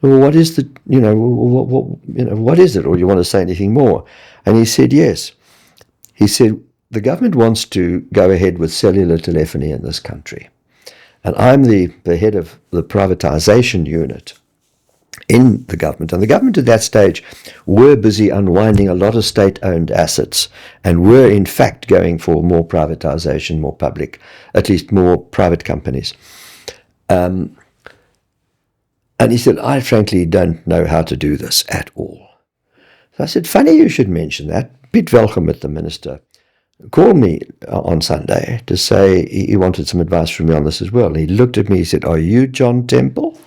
Well, what is what is it? Or you want to say anything more? And he said, yes. He said, the government wants to go ahead with cellular telephony in this country. And I'm the head of the privatization unit in the government. And the government at that stage were busy unwinding a lot of state-owned assets and were, in fact, going for more privatization, more public, at least more private companies. And he said, I frankly don't know how to do this at all. So I said, funny you should mention that. Piet welcome with the minister. Called me on Sunday to say he wanted some advice from me on this as well. And he looked at me, he said, are you John Temple?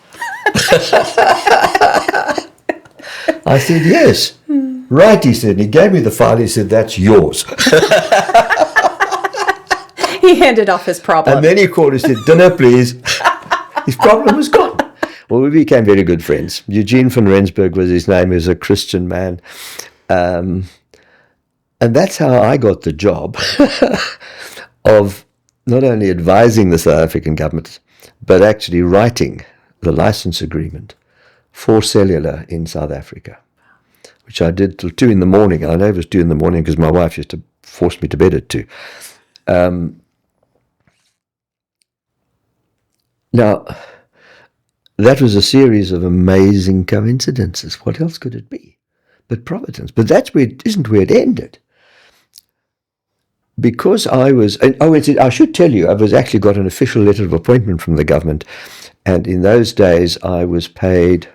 I said, yes. Right, he said. And he gave me the file. He said, that's yours. He handed off his problem. And then he called and said, dinner, please. His problem was gone. Well, we became very good friends. Eugene van Rensburg was his name. He was a Christian man. And that's how I got the job of not only advising the South African government, but actually writing the license agreement for cellular in South Africa, which I did till 2 in the morning. I know it was 2 in the morning because my wife used to force me to bed at 2. Now, that was a series of amazing coincidences. What else could it be but Providence? But that's where it isn't where it ended. Because I should tell you, I was actually got an official letter of appointment from the government, and in those days I was paid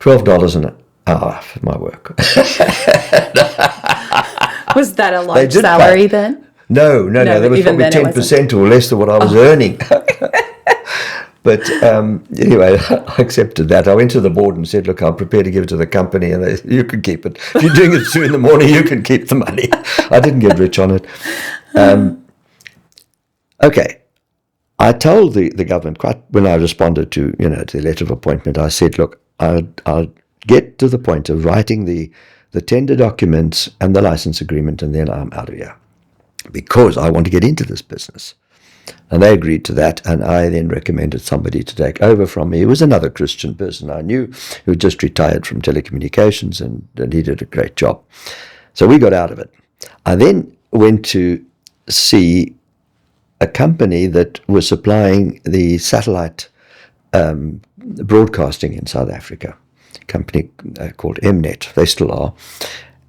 $12 an hour for my work. Was that a large salary then? No, that was probably 10% or less than what I was earning. But anyway, I accepted that. I went to the board and said, look, I'm prepared to give it to the company, and they said, you can keep it. If you're doing it at 2 in the morning, you can keep the money. I didn't get rich on it. Okay. I told the government, when I responded to the letter of appointment, I said, look, I'll get to the point of writing the tender documents and the license agreement, and then I'm out of here because I want to get into this business. And they agreed to that, and I then recommended somebody to take over from me. It was another Christian person I knew who had just retired from telecommunications, and he did a great job. So we got out of it. I then went to see a company that was supplying the satellite broadcasting in South Africa, a company called Mnet. They still are.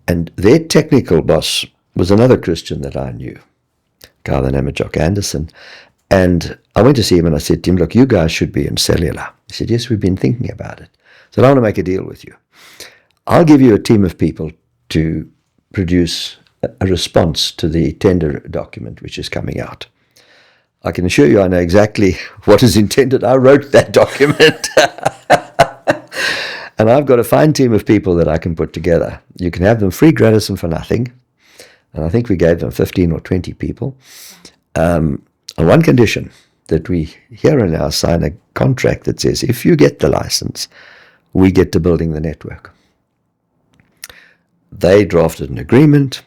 And their technical boss was another Christian that I knew, a guy by the name of Jock Anderson. And I went to see him and I said to him, look, you guys should be in cellular. He said, yes, we've been thinking about it. I said, I want to make a deal with you. I'll give you a team of people to produce a response to the tender document which is coming out. I can assure you I know exactly what is intended. I wrote that document. And I've got a fine team of people that I can put together. You can have them free, gratis, and for nothing. And I think we gave them 15 or 20 people. On one condition, that we here and now sign a contract that says, if you get the license, we get to building the network. They drafted an agreement,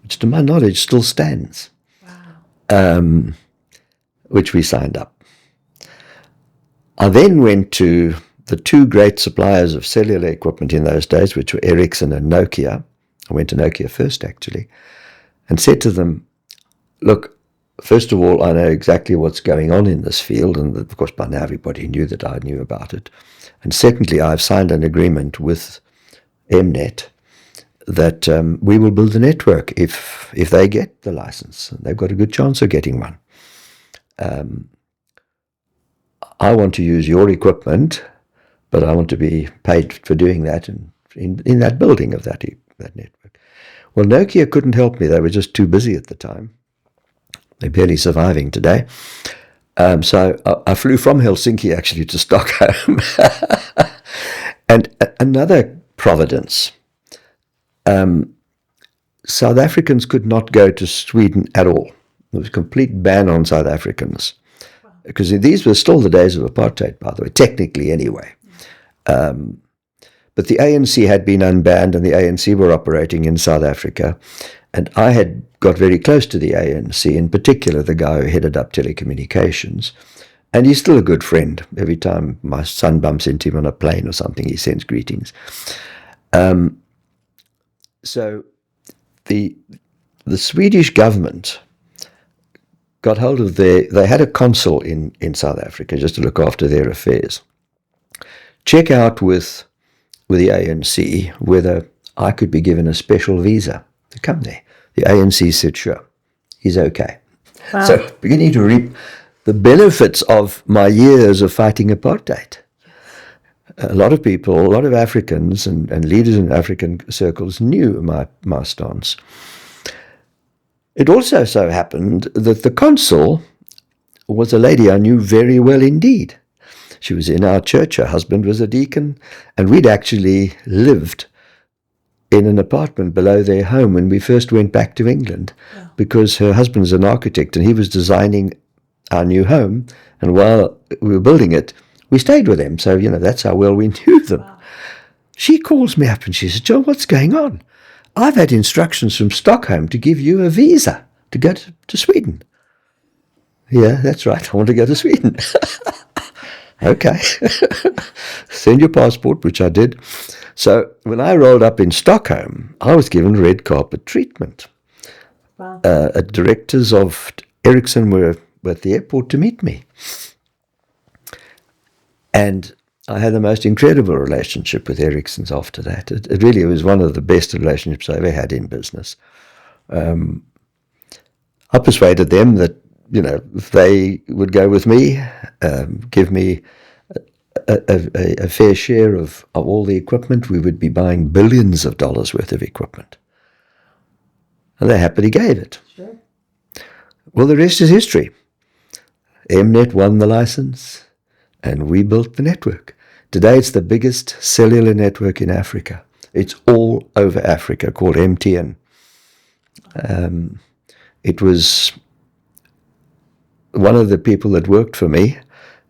which to my knowledge still stands, which we signed up. I then went to the two great suppliers of cellular equipment in those days, which were Ericsson and Nokia. I went to Nokia first, actually, and said to them, look, first of all, I know exactly what's going on in this field, and of course by now everybody knew that I knew about it. And secondly, I've signed an agreement with Mnet that we will build a network if they get the license. And they've got a good chance of getting one. I want to use your equipment, but I want to be paid for doing that in that building of that network. Well, Nokia couldn't help me. They were just too busy at the time. They're barely surviving today. So I flew from Helsinki actually to Stockholm. And another providence. South Africans could not go to Sweden at all. There was a complete ban on South Africans. Because these were still the days of apartheid, by the way, technically anyway. But the ANC had been unbanned and the ANC were operating in South Africa. And I had got very close to the ANC, in particular the guy who headed up telecommunications. And he's still a good friend. Every time my son bumps into him on a plane or something, he sends greetings. So the Swedish government got hold of they had a consul in South Africa just to look after their affairs. Check out with the ANC whether I could be given a special visa to come there. The ANC said, sure, he's okay. Wow. So beginning to reap the benefits of my years of fighting apartheid. A lot of people, a lot of Africans and leaders in African circles knew my stance. It also so happened that the consul was a lady I knew very well indeed. She was in our church, her husband was a deacon, and we'd actually lived in an apartment below their home when we first went back to England, because her husband's an architect and he was designing our new home, and while we were building it, we stayed with them. So, that's how well we knew them. Wow. She calls me up and she says, John, what's going on? I've had instructions from Stockholm to give you a visa to go to Sweden. Yeah, that's right. I want to go to Sweden. Okay. Send your passport, which I did. So when I rolled up in Stockholm, I was given red carpet treatment. Wow. Directors of Ericsson were at the airport to meet me. And I had the most incredible relationship with Ericsson's after that. It really was one of the best relationships I ever had in business. I persuaded them that, if they would go with me, give me a fair share of all the equipment, we would be buying billions of dollars worth of equipment. And they happily gave it. Sure. Well, the rest is history. Mnet won the license, and we built the network. Today, it's the biggest cellular network in Africa. It's all over Africa, called MTN. It was one of the people that worked for me,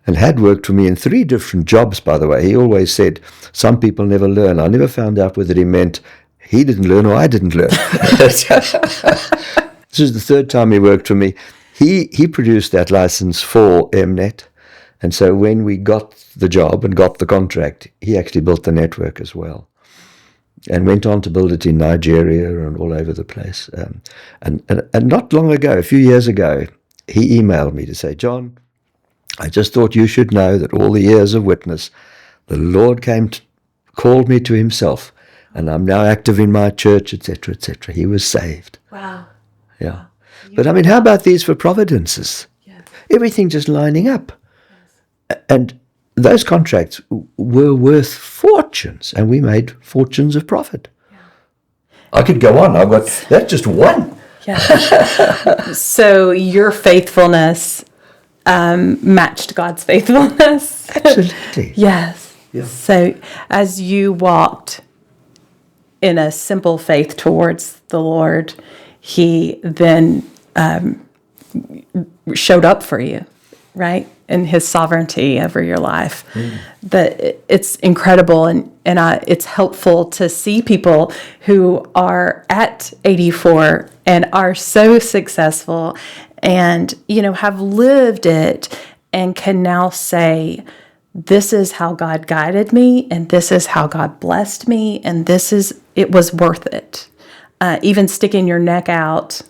and had worked for me in 3 different jobs, by the way. He always said, some people never learn. I never found out whether he meant he didn't learn or I didn't learn. This is the 3rd time he worked for me. He produced that license for Mnet. And so when we got the job and got the contract, he actually built the network as well. And went on to build it in Nigeria and all over the place. And not long ago, a few years ago, he emailed me to say, John, I just thought you should know that all the years of witness, the Lord called me to himself, and I'm now active in my church, etc., etc. He was saved. Wow. Yeah. But how about these for providences? Yes. Everything just lining up. Yes. And those contracts were worth fortunes, and we made fortunes of profit. Yeah. I could go on. That's just one. Yeah. So your faithfulness matched God's faithfulness. Absolutely. Yes. Yeah. So as you walked in a simple faith towards the Lord, he then showed up for you, right? In his sovereignty over your life. That it's incredible, and it's helpful to see people who are at 84 and are so successful and have lived it and can now say this is how God guided me, and this is how God blessed me, and it was worth it. Even sticking your neck out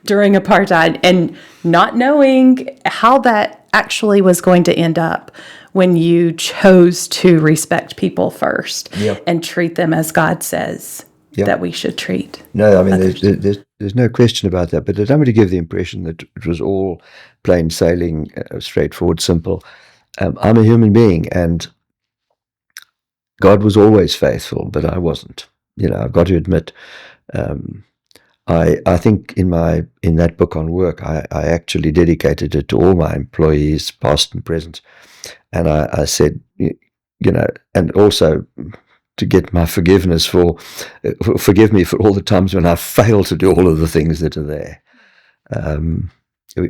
during apartheid and not knowing how that actually was going to end up when you chose to respect people first and treat them as God says that we should treat. No, I mean, there's no question about that. But I don't want to give the impression that it was all plain sailing, straightforward, simple. I'm a human being, and God was always faithful, but I wasn't. I've got to admit. I think in that book on work, I actually dedicated it to all my employees, past and present, and I said, and also to get my forgiveness forgive me for all the times when I failed to do all of the things that are there.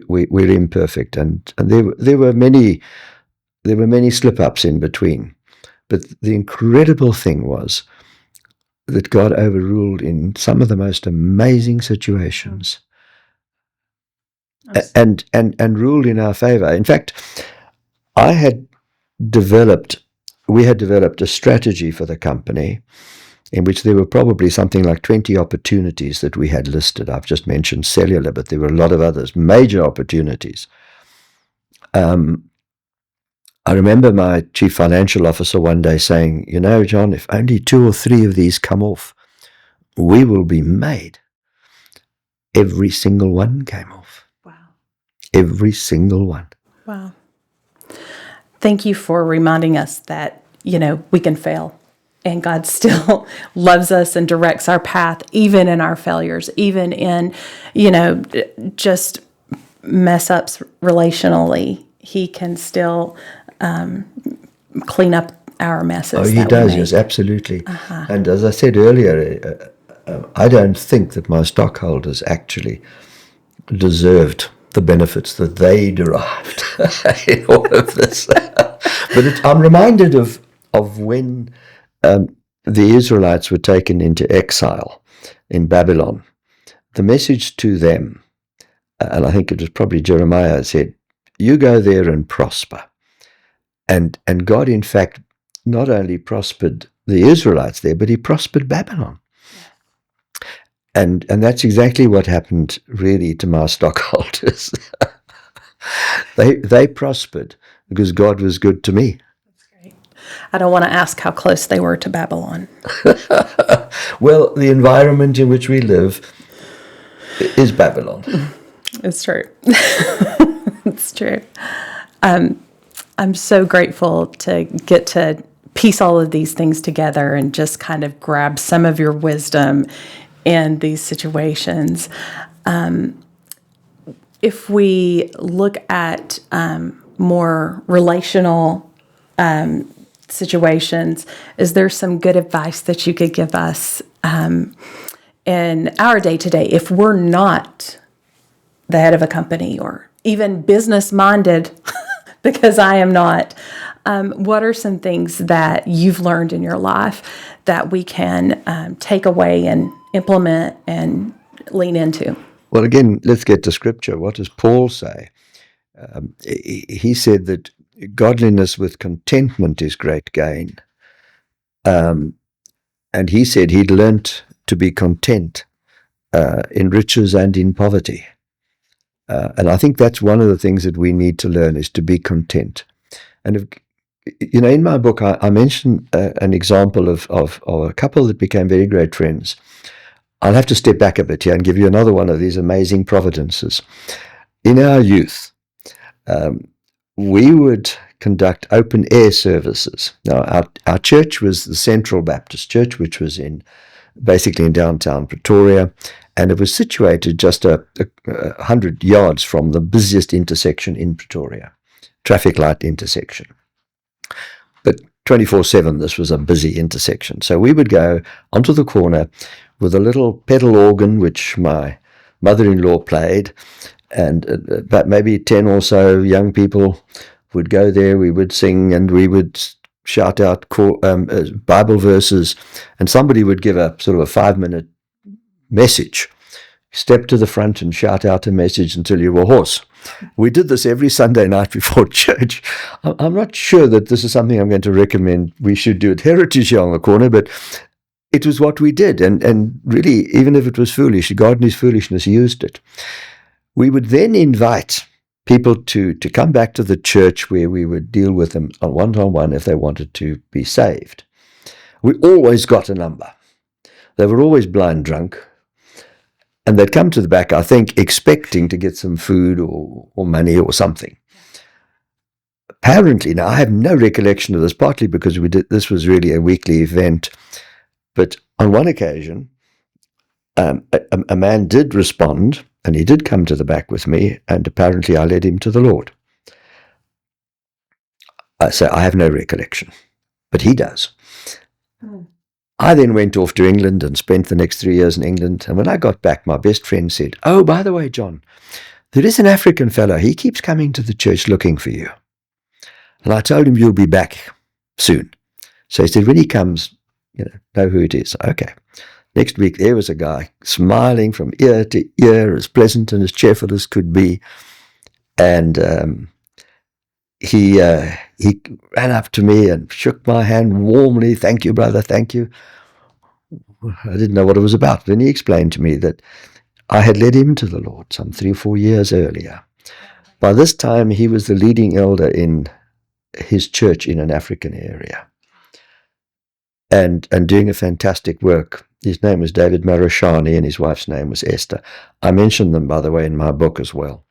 We're imperfect, and there were many slip-ups in between, but the incredible thing was that God overruled in some of the most amazing situations, and ruled in our favor. In fact, we had developed a strategy for the company in which there were probably something like 20 opportunities that we had listed. I've just mentioned cellular, but there were a lot of others, major opportunities. I remember my chief financial officer one day saying, John, if only 2 or 3 of these come off, we will be made. Every single one came off. Wow. Every single one. Wow. Thank you for reminding us that, we can fail, and God still loves us and directs our path, even in our failures, even in, just mess ups relationally. He can still clean up our messes. Oh, he does, yes, absolutely. And as I said earlier, I don't think that my stockholders actually deserved the benefits that they derived in all of this. But I'm reminded of when the Israelites were taken into exile in Babylon. The message to them, and I think it was probably Jeremiah, said, you go there and prosper. And God, in fact, not only prospered the Israelites there, but he prospered Babylon. And that's exactly what happened really to my stockholders. They prospered because God was good to me. That's great. I don't want to ask how close they were to Babylon. Well, the environment in which we live is Babylon. It's true. It's true. I'm so grateful to get to piece all of these things together and just kind of grab some of your wisdom in these situations. If we look at more relational situations, is there some good advice that you could give us in our day-to-day if we're not the head of a company or even business-minded, because I am not? What are some things that you've learned in your life that we can take away and implement and lean into? Well, again, let's get to Scripture. What does Paul say? He said that godliness with contentment is great gain. And he said he'd learnt to be content in riches and in poverty. And I think that's one of the things that we need to learn, is to be content. And in my book, I mentioned an example of a couple that became very great friends. I'll have to step back a bit here and give you another one of these amazing providences. In our youth, we would conduct open air services. Now, our church was the Central Baptist Church, which was basically in downtown Pretoria, and it was situated just 100 yards from the busiest intersection in Pretoria, traffic light intersection. But 24/7, this was a busy intersection. So we would go onto the corner with a little pedal organ, which my mother-in-law played, and about maybe 10 or so young people would go there. We would sing and we would shout out Bible verses, and somebody would give a sort of a 5-minute message step to the front and shout out a message until you were hoarse. We did this every Sunday night before church. I'm not sure that this is something I'm going to recommend we should do at Heritage here on the corner, but it was what we did. And really, even if it was foolish, God in his foolishness used it. We would then invite people to come back to the church where we would deal with them on one-on-one if they wanted to be saved. We always got a number. They were always blind drunk. And they'd come to the back, I think, expecting to get some food or money or something. Apparently, now I have no recollection of this, partly because this was really a weekly event. But on one occasion, a man did respond, and he did come to the back with me, and apparently I led him to the Lord. So I have no recollection, but he does. I then went off to England and spent the next 3 years in England. And when I got back, my best friend said, "Oh, by the way, John, there is an African fellow. He keeps coming to the church looking for you." And I told him, "You'll be back soon." So he said, "When he comes, know who it is." Okay. Next week, there was a guy smiling from ear to ear, as pleasant and as cheerful as could be. And he ran up to me and shook my hand warmly. "Thank you, brother, thank you." I didn't know what it was about. Then he explained to me that I had led him to the Lord some 3 or 4 years earlier. By this time, he was the leading elder in his church in an African area and doing a fantastic work. His name was David Marashani and his wife's name was Esther. I mentioned them, by the way, in my book as well.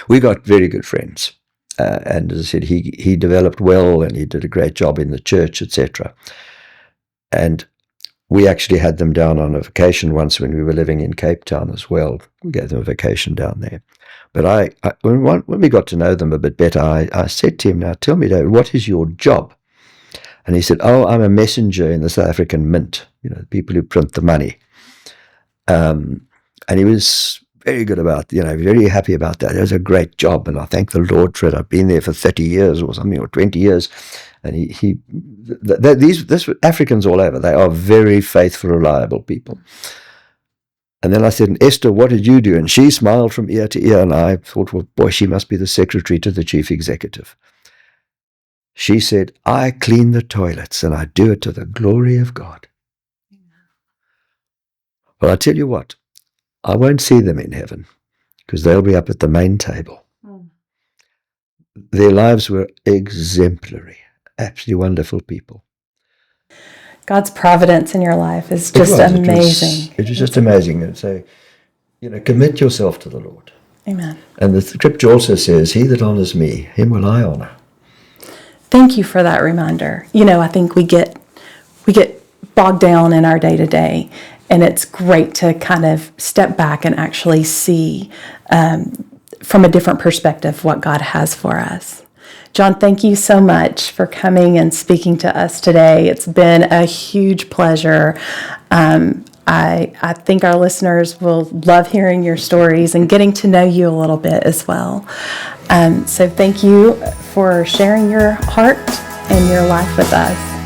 We got very good friends. And as I said, he developed well and he did a great job in the church, etc. And we actually had them down on a vacation once when we were living in Cape Town as well. We gave them a vacation down there. But when we got to know them a bit better, I said to him, "Now tell me, David, what is your job?" And he said, "Oh, I'm a messenger in the South African Mint, the people who print the money." And he was very good about, very happy about that. It was a great job, and I thank the Lord for it. I've been there for 30 years or something, or 20 years. And these Africans all over, they are very faithful, reliable people. And then I said, "And Esther, what did you do?" And she smiled from ear to ear, and I thought, well, boy, she must be the secretary to the chief executive. She said, "I clean the toilets, and I do it to the glory of God." Well, I tell you what, I won't see them in heaven because they'll be up at the main table. Their lives were exemplary, absolutely wonderful people. God's providence in your life is just amazing. It was just amazing. And so, commit yourself to the Lord. Amen. And the scripture also says, "He that honors me, him will I honor." Thank you for that reminder. I think we get bogged down in our day-to-day, and it's great to kind of step back and actually see from a different perspective what God has for us. John, thank you so much for coming and speaking to us today. It's been a huge pleasure. I think our listeners will love hearing your stories and getting to know you a little bit as well. So thank you for sharing your heart and your life with us.